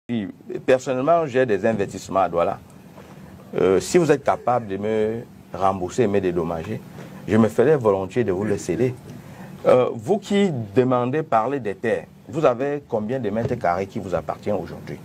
Oui, personnellement, j'ai des investissements à Douala. Si vous êtes capable de me rembourser et me dédommager, je me ferai volontiers de vous le céder. Vous qui demandez parler des terres, vous avez combien de mètres carrés qui vous appartient aujourd'hui?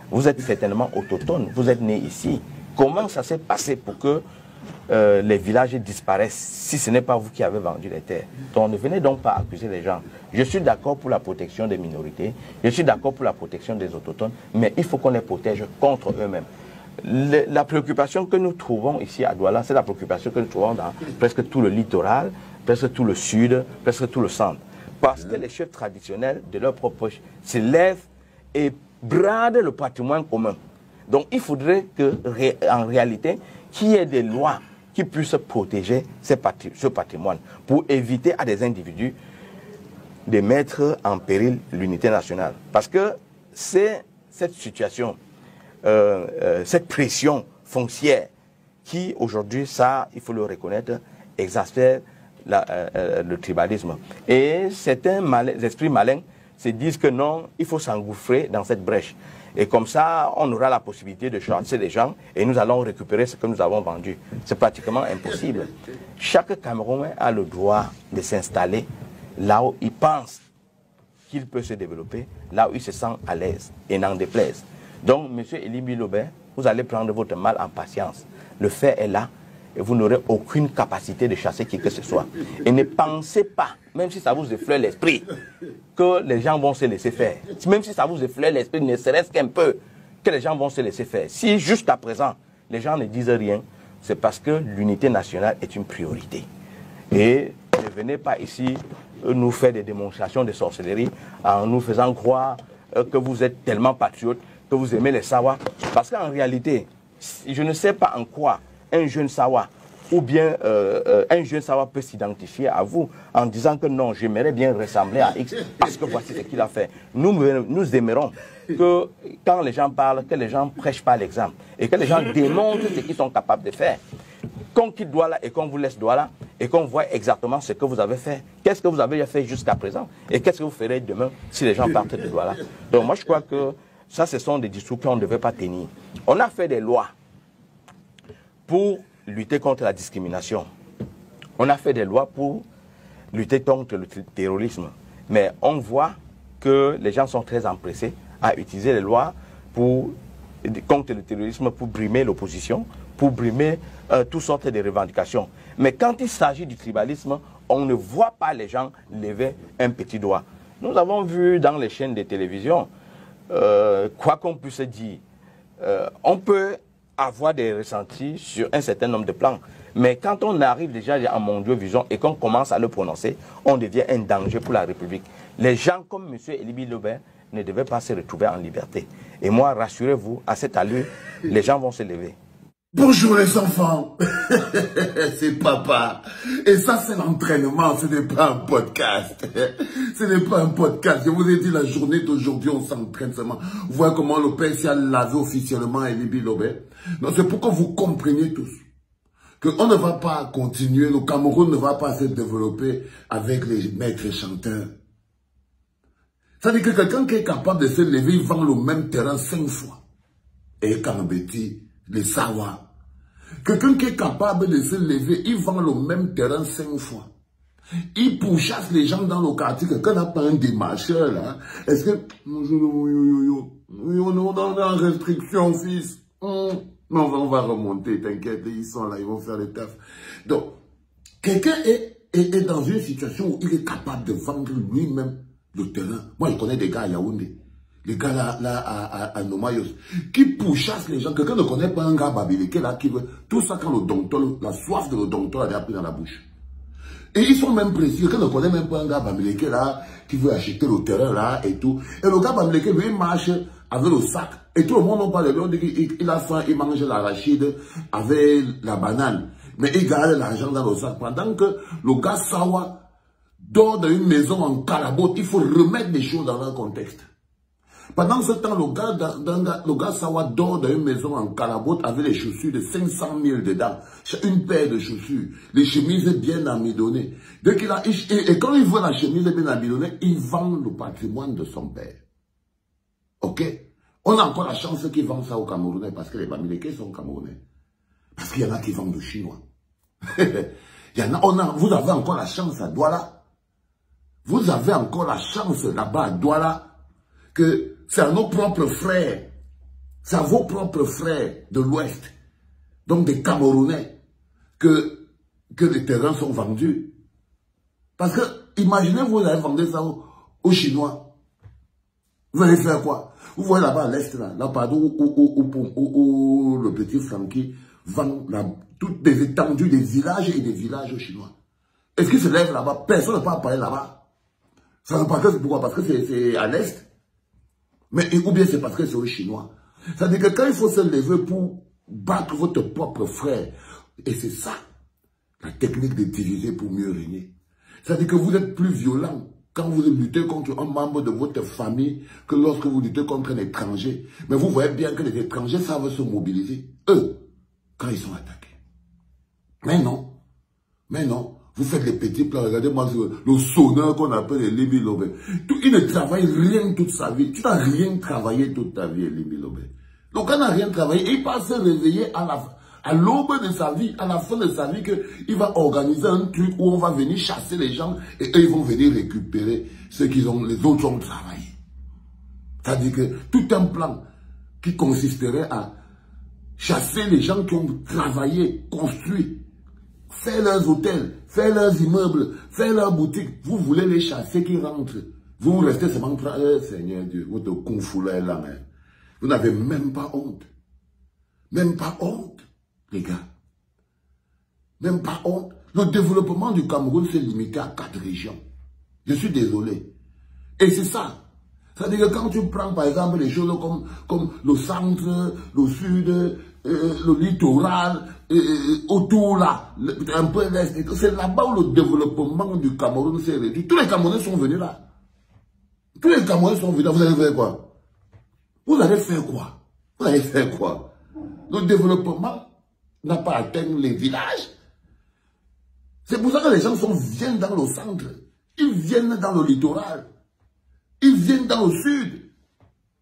Vous êtes certainement autochtone, vous êtes né ici. Comment ça s'est passé pour que les villages disparaissent si ce n'est pas vous qui avez vendu les terres? Donc ne venez donc pas accuser les gens. Je suis d'accord pour la protection des minorités, je suis d'accord pour la protection des autochtones, mais il faut qu'on les protège contre eux-mêmes. La préoccupation que nous trouvons ici à Douala, c'est la préoccupation que nous trouvons dans presque tout le littoral, presque tout le sud, presque tout le centre. Parce que les chefs traditionnels de leur propre poche se lèvent et bradent le patrimoine commun. Donc il faudrait qu'en réalité, qu'il y ait des lois qui puissent protéger ce patrimoine pour éviter à des individus de mettre en péril l'unité nationale. Parce que c'est cette situation, cette pression foncière qui aujourd'hui, ça, il faut le reconnaître, exaspère le tribalisme. Et certains esprits malins se disent que non, il faut s'engouffrer dans cette brèche. Et comme ça, on aura la possibilité de chasser les gens et nous allons récupérer ce que nous avons vendu. C'est pratiquement impossible. Chaque Camerounais a le droit de s'installer là où il pense qu'il peut se développer, là où il se sent à l'aise et n'en déplaise. Donc, M. Elibi Lobert, vous allez prendre votre mal en patience. Le fait est là et vous n'aurez aucune capacité de chasser qui que ce soit. Et ne pensez pas, même si ça vous effleure l'esprit, que les gens vont se laisser faire. Même si ça vous effleure l'esprit, ne serait-ce qu'un peu, que les gens vont se laisser faire. Si jusqu'à présent, les gens ne disent rien, c'est parce que l'unité nationale est une priorité. Et ne venez pas ici nous faire des démonstrations de sorcellerie en nous faisant croire que vous êtes tellement patriote, que vous aimez les Sawa. Parce qu'en réalité, je ne sais pas en quoi un jeune Sawa ou bien un jeune Sawa peut s'identifier à vous en disant que non, j'aimerais bien ressembler à X parce que voici ce qu'il a fait. Nous aimerons que quand les gens parlent, que les gens ne prêchent pas l'exemple et que les gens démontrent ce qu'ils sont capables de faire. Qu'on quitte Douala et qu'on vous laisse Douala et qu'on voit exactement ce que vous avez fait. Qu'est-ce que vous avez fait jusqu'à présent et qu'est-ce que vous ferez demain si les gens partent de Douala. Donc moi je crois que ça, ce sont des discours qu'on ne devait pas tenir. On a fait des lois pour lutter contre la discrimination. On a fait des lois pour lutter contre le terrorisme. Mais on voit que les gens sont très empressés à utiliser les lois contre le terrorisme pour brimer l'opposition, pour brimer toutes sortes de revendications. Mais quand il s'agit du tribalisme, on ne voit pas les gens lever un petit doigt. Nous avons vu dans les chaînes de télévision, quoi qu'on puisse dire, on peut avoir des ressentis sur un certain nombre de plans. Mais quand on arrive déjà en mondiovision et qu'on commence à le prononcer, on devient un danger pour la République. Les gens comme M. Elibi Lobert ne devaient pas se retrouver en liberté. Et moi, rassurez-vous, à cette allure, les gens vont se lever. Bonjour les enfants, c'est papa. Et ça c'est l'entraînement, ce n'est pas un podcast. Ce n'est pas un podcast. Je vous ai dit la journée d'aujourd'hui, on s'entraîne seulement. Vous voyez comment le PSA l'avait officiellement Elibi Lobert. Donc c'est pour que vous compreniez tous qu'on ne va pas continuer, le Cameroun ne va pas se développer avec les maîtres chanteurs. Ça veut dire que quelqu'un qui est capable de se lever, il vend le même terrain 5 fois. Et Kambeti, les Sawa. Quelqu'un qui est capable de se lever, il vend le même terrain 5 fois. Il pourchasse les gens dans le quartier. Quelqu'un n'a pas un démarcheur là. Est-ce que... On est dans la restriction, fils. Mais on va remonter, t'inquiète, ils sont là, ils vont faire le taf. Donc, quelqu'un est dans une situation où il est capable de vendre lui-même le terrain. Moi, je connais des gars à Yaoundé. Les gars là à Nomayos, qui pourchassent les gens. Quelqu'un ne connaît pas un gars Babiliké là qui veut. Tout ça quand le docteur, la soif de le docteur a pris dans la bouche. Et ils sont même précis. Quelqu'un ne connaît même pas un gars Babiliké là qui veut acheter le terrain là et tout. Et le gars Babiliké, lui, il marche avec le sac. Et tout le monde en parle de lui. On dit qu'il a faim, il mange l'arachide avec la banane. Mais il garde l'argent dans le sac. Pendant que le gars Sawa dort dans une maison en carabote, il faut remettre les choses dans leur contexte. Pendant ce temps, le gars Sawa dort dans une maison en carabote avec les chaussures de 500 000 dedans. Une paire de chaussures. Les chemises bien amidonnées. Et quand il voit la chemise bien amidonnée, il vend le patrimoine de son père. Ok? On a encore la chance qu'ils vendent ça aux Camerounais parce que les Bamileke sont Camerounais. Parce qu'il y en a qui vendent aux Chinois. Il y en a, vous avez encore la chance à Douala. Vous avez encore la chance là-bas à Douala que c'est à nos propres frères. C'est à vos propres frères de l'Ouest, donc des Camerounais, que les terrains sont vendus. Parce que, imaginez, vous allez vendre ça aux Chinois. Vous allez faire quoi? Vous voyez là-bas à l'Est, là pardon, où le petit Francky vend toutes les étendues des villages et des villages aux Chinois. Est-ce qu'il se lève là-bas? Personne ne peut pas parler là-bas. Ça veut pas que c'est pourquoi? Parce que c'est à l'Est. Mais, ou bien c'est parce que c'est aux Chinois. C'est-à-dire que quand il faut se lever pour battre votre propre frère, et c'est ça, la technique de diviser pour mieux régner. C'est-à-dire que vous êtes plus violent quand vous luttez contre un membre de votre famille que lorsque vous luttez contre un étranger. Mais vous voyez bien que les étrangers savent se mobiliser, eux, quand ils sont attaqués. Mais non, vous faites les petits plans. Regardez-moi le sonneur qu'on appelle Elimbi Lobé. Il ne travaille rien toute sa vie. Tu n'as rien travaillé toute ta vie, Elimbi Lobé. Donc, on n'a rien travaillé. Il va se réveiller à l'aube de sa vie, à la fin de sa vie, qu'il va organiser un truc où on va venir chasser les gens et eux, ils vont venir récupérer ce qu'ils ont, les autres ont travaillé. C'est-à-dire que tout un plan qui consisterait à chasser les gens qui ont travaillé, construit, fait leurs hôtels, fait leurs immeubles, fait leurs boutiques. Vous voulez les chasser qui rentrent. Vous restez seulement Seigneur Dieu, votre confou là est là, mais vous n'avez même pas honte. Même pas honte, les gars. Même pas honte. Le développement du Cameroun s'est limité à 4 régions. Je suis désolé. Et c'est ça. C'est-à-dire que quand tu prends par exemple les choses comme le centre, le sud, le littoral, autour là, un peu l'est, c'est là-bas où le développement du Cameroun s'est réduit. Tous les Camerounais sont venus là. Tous les Camerounais sont venus là. Vous allez faire quoi? Vous allez faire quoi? Vous allez faire quoi? Le développement n'a pas atteint les villages. C'est pour ça que les gens viennent dans le centre. Ils viennent dans le littoral. Ils viennent dans le sud.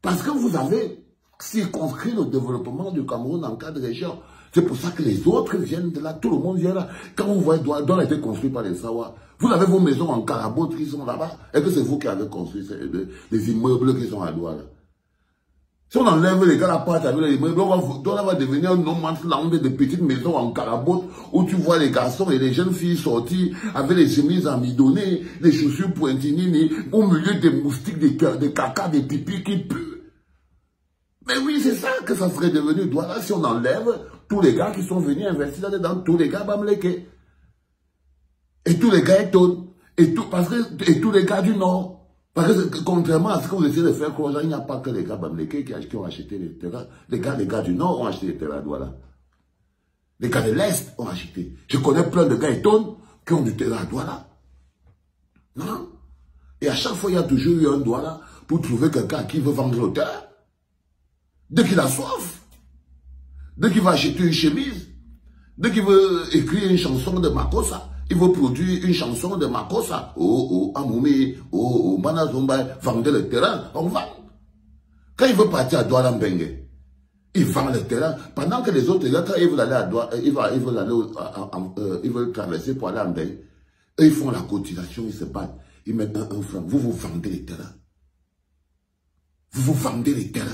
Parce que vous avez circonscrit le développement du Cameroun en 4 régions. C'est pour ça que les autres viennent de là. Tout le monde vient là. Quand vous voyez Douala a été construit par les Sawa, vous avez vos maisons en carabote qui sont là-bas. Est-ce que c'est vous qui avez construit les immeubles qui sont à Douala? Si on enlève les gars la part avec les immeubles, Douala va devenir un no man's land de petites maisons en carabote où tu vois les garçons et les jeunes filles sortir avec les chemises amidonnées, les chaussures pointinini, au milieu des moustiques, des caca, des pipis qui puent. Mais oui, c'est ça que ça serait devenu Douala si on enlève tous les gars qui sont venus investir là-dedans, tous les gars Bamileke. Et tous les gars étonnent. Et tous les gars du Nord. Parce que contrairement à ce que vous essayez de faire croire, il n'y a pas que les gars Bamileke qui ont acheté les terrains. Les gars du Nord ont acheté les terrains à Douala. Les gars de l'Est ont acheté. Je connais plein de gars étonnés qui ont du terrain à Douala. Non. Et à chaque fois, il y a toujours eu un Douala pour trouver quelqu'un qui veut vendre le terrain. Dès qu'il a soif, dès qu'il va acheter une chemise, dès qu'il veut écrire une chanson de Makossa, il veut produire une chanson de Makossa. Amoumi, Manazomba, vendez le terrain, on vend. Quand il veut partir à Douala Mbengue, il vend le terrain. Pendant que les autres, quand ils veulent aller à Douala, ils veulent traverser pour aller à Mbengue, eux, ils font la cotisation, ils se battent, ils mettent un franc. Vous vendez les terrains. Vous vendez les terrains.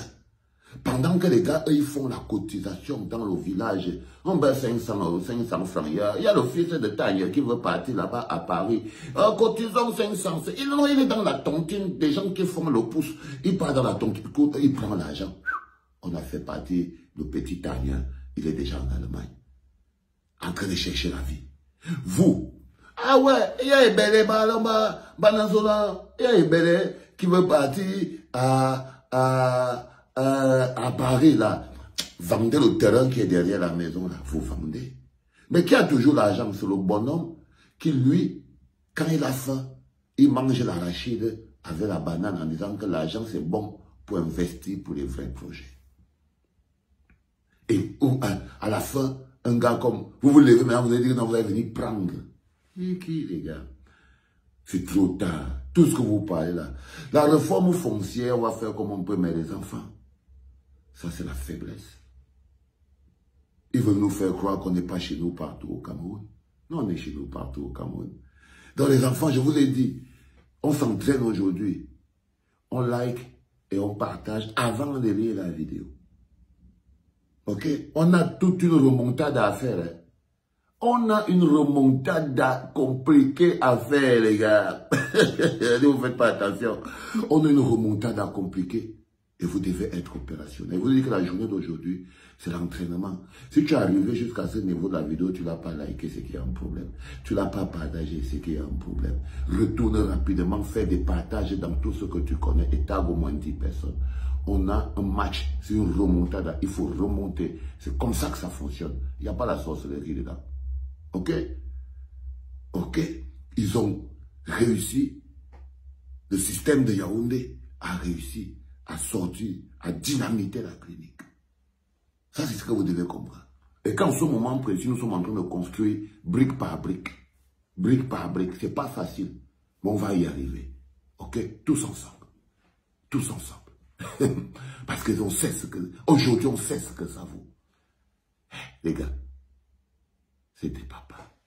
Pendant que les gars, eux, ils font la cotisation dans le village, on bat 500 francs. Il y a le fils de Taille qui veut partir là-bas à Paris. Cotisons 500. Il est dans la tontine des gens qui font le pouce. Il part dans la tontine, il prend l'argent. On a fait partir le petit Taille. Il est déjà en Allemagne. En train de chercher la vie. Vous, ah ouais, il y a Ebele, il y a Ebele qui veut partir à Paris, là, vendez le terrain qui est derrière la maison, là, vous vendez. Mais qui a toujours l'argent? C'est le bonhomme qui, lui, quand il a faim, il mange l'arachide avec la banane en disant que l'argent, c'est bon pour investir pour les vrais projets. Et à la fin, un gars comme, vous vous levez, maintenant vous allez dire, non, vous allez venir prendre. Et qui, les gars? C'est trop tard. Tout ce que vous parlez là. La réforme foncière, on va faire comme on peut, mais les enfants. Ça, c'est la faiblesse. Ils veulent nous faire croire qu'on n'est pas chez nous partout au Cameroun. Non, on est chez nous partout au Cameroun. Dans les enfants, je vous l'ai dit, on s'entraîne aujourd'hui. On like et on partage avant de lire la vidéo. Ok? On a toute une remontade à faire. Hein? On a une remontada compliquée à faire, les gars. Vous ne faites pas attention. On a une remontada compliquée. Et vous devez être opérationnel. Vous dites que la journée d'aujourd'hui, c'est l'entraînement. Si tu es arrivé jusqu'à ce niveau de la vidéo, tu ne l'as pas liké, c'est qu'il y a un problème. Tu ne l'as pas partagé, c'est qu'il y a un problème. Retourne rapidement, fais des partages dans tout ce que tu connais et tag au moins 10 personnes. On a un match, c'est une remontada. Il faut remonter. C'est comme ça que ça fonctionne. Il n'y a pas la sorcellerie dedans. Ok? Ok? Ils ont réussi. Le système de Yaoundé a réussi à sortir, à dynamiter la clinique. Ça, c'est ce que vous devez comprendre. Et qu'en ce moment précis, nous sommes en train de construire brique par brique. Brique par brique. C'est pas facile, mais on va y arriver. Ok? Tous ensemble. Tous ensemble. Parce que on sait ce que... Aujourd'hui, on sait ce que ça vaut. Les gars, c'était papa.